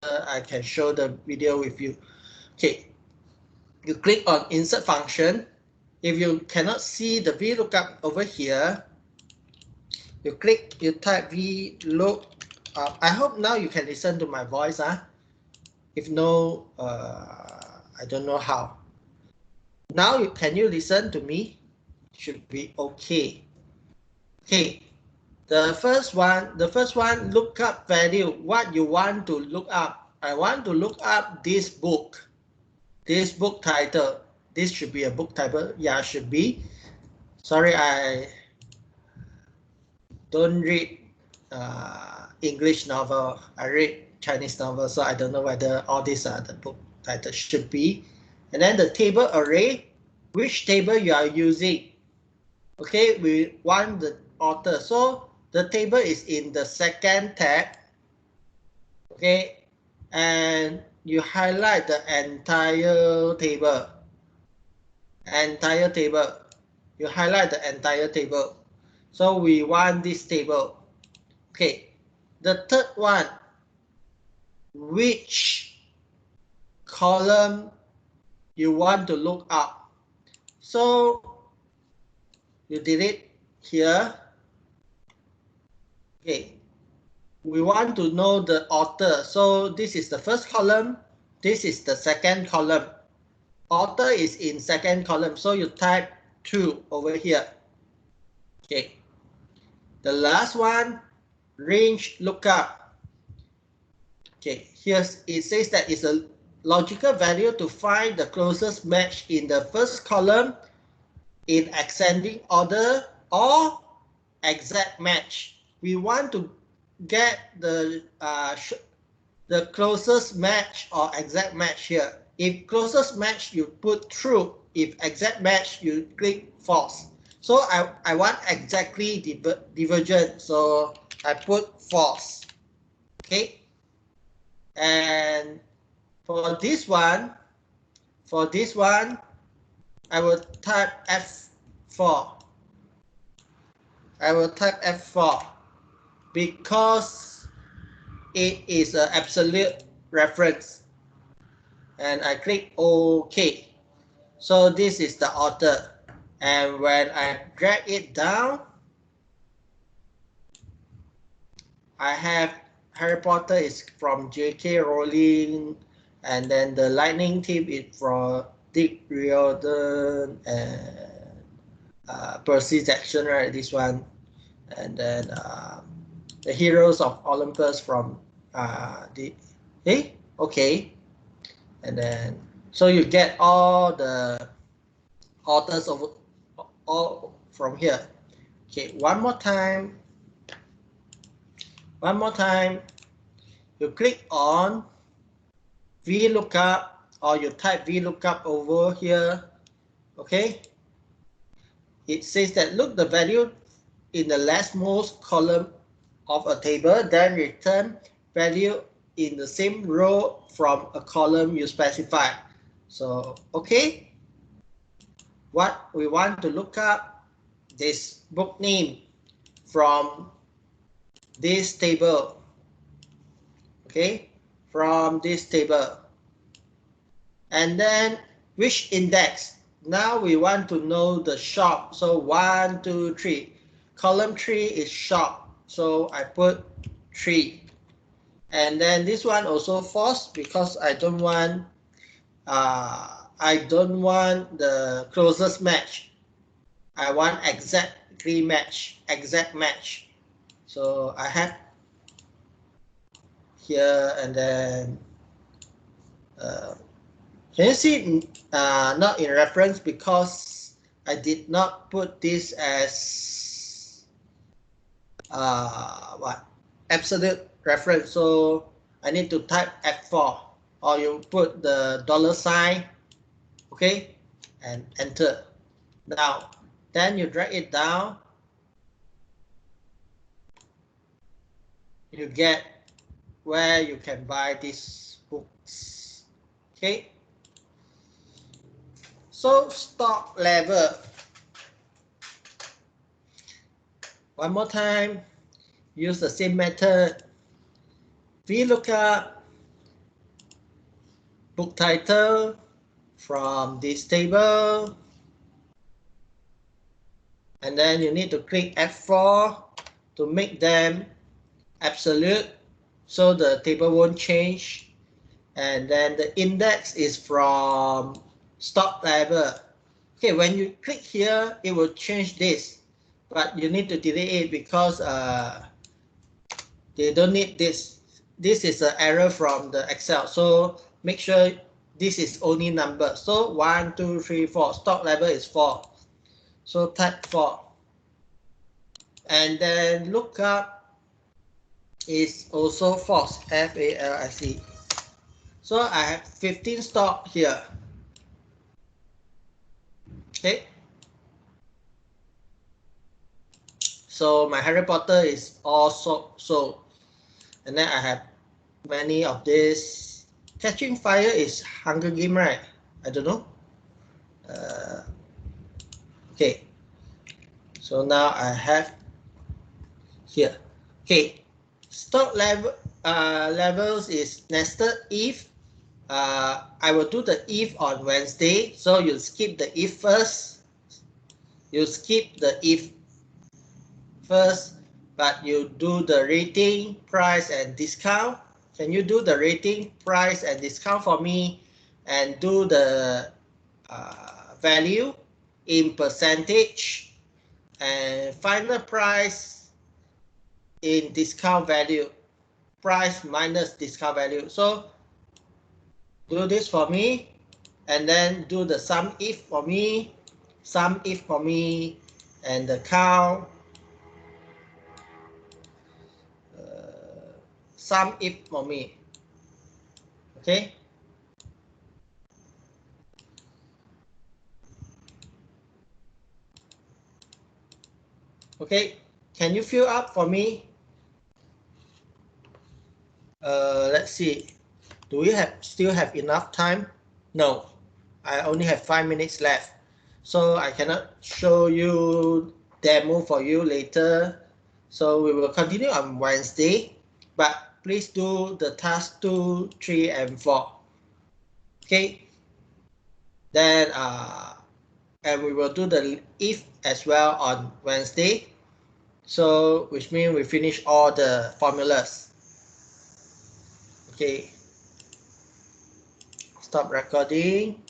I can show the video with you. Okay, you click on insert function. If you cannot see the vlookup over here, you type vlookup. I hope now you can listen to my voice. If no, I don't know how. Now can you listen to me? Should be okay. Okay, the first one, lookup value. What you want to look up? I want to look up this book title. This should be a book title. Yeah, should be. Sorry, I don't read English novel. I read Chinese novel, so I don't know whether all these are the book titles. Should be. And then the table array, which table you are using. Okay, we want the author. So the table is in the second tab. Okay, and you highlight the entire table. You highlight the entire table. So we want this table. Okay, the third one, which column you want to look up. So you delete here. Okay, we want to know the author. So this is the first column. This is the second column. Author is in second column. So you type 2 over here. Okay. The last one, range lookup. Okay, here it says that it's a logical value to find the closest match in the first column in ascending order or exact match. We want to get the closest match or exact match here. If closest match, you put true. If exact match, you click false. So I want exactly divergent. So I put false. Okay. And for this one, I will type F4. Because it is an absolute reference. And I click OK. So this is the author. And when I drag it down, I have Harry Potter is from J.K. Rowling, and then the Lightning Thief is from Dick Riordan and Percy Jackson, right? This one, and then the Heroes of Olympus from okay, and then so you get all the authors of all from here. Okay, one more time. You click on vlookup or you type vlookup over here. Okay, it says that look the value in the leftmost column of a table, then return value in the same row from a column you specify. So okay, what we want to look up, this book name from this table. Okay, from this table. And then which index? Now we want to know the shop. So 1, 2, 3. Column 3 is shop. So I put 3. And then this one also false because I don't want the closest match. I want exact match. So I have here, and then can you see not in reference because I did not put this as absolute reference. So I need to type F4 or you put the $sign, okay, and enter. Now then you drag it down, you get where you can buy these books. Okay, so stock level. One more time, use the same method. VLOOKUP, book title from this table, and then you need to click F4 to make them absolute so the table won't change. And then the index is from stock level. Okay, when you click here, it will change this, but you need to delete it because they don't need this. This is an error from the Excel, so make sure this is only number. So 1, 2, 3, 4. Stock level is 4. So type 4. And then lookup is also false. F-A-L-S-E. So I have 15 stock here. Okay. So my Harry Potter is all sold. And then I have many of this. Catching Fire is Hunger Game, right? I don't know. Okay. So now I have here. Okay. Stock level levels is nested if. I will do the if on Wednesday. So you skip the if first. You skip the if first, but you do the rating, price, and discount. Can you do the rating, price, and discount for me, and do the value in percentage and final price in discount value, price minus discount value. So do this for me, and then do the sum if for me, and the count. Sum if for me. Okay. Okay. Can you fill up for me? Let's see. Do we still have enough time? No. I only have 5 minutes left. So I cannot show you demo for you later. So we will continue on Wednesday. But please do the task 2, 3, and 4. Okay. Then and we will do the if as well on Wednesday. So which means we finish all the formulas. Okay. Stop recording.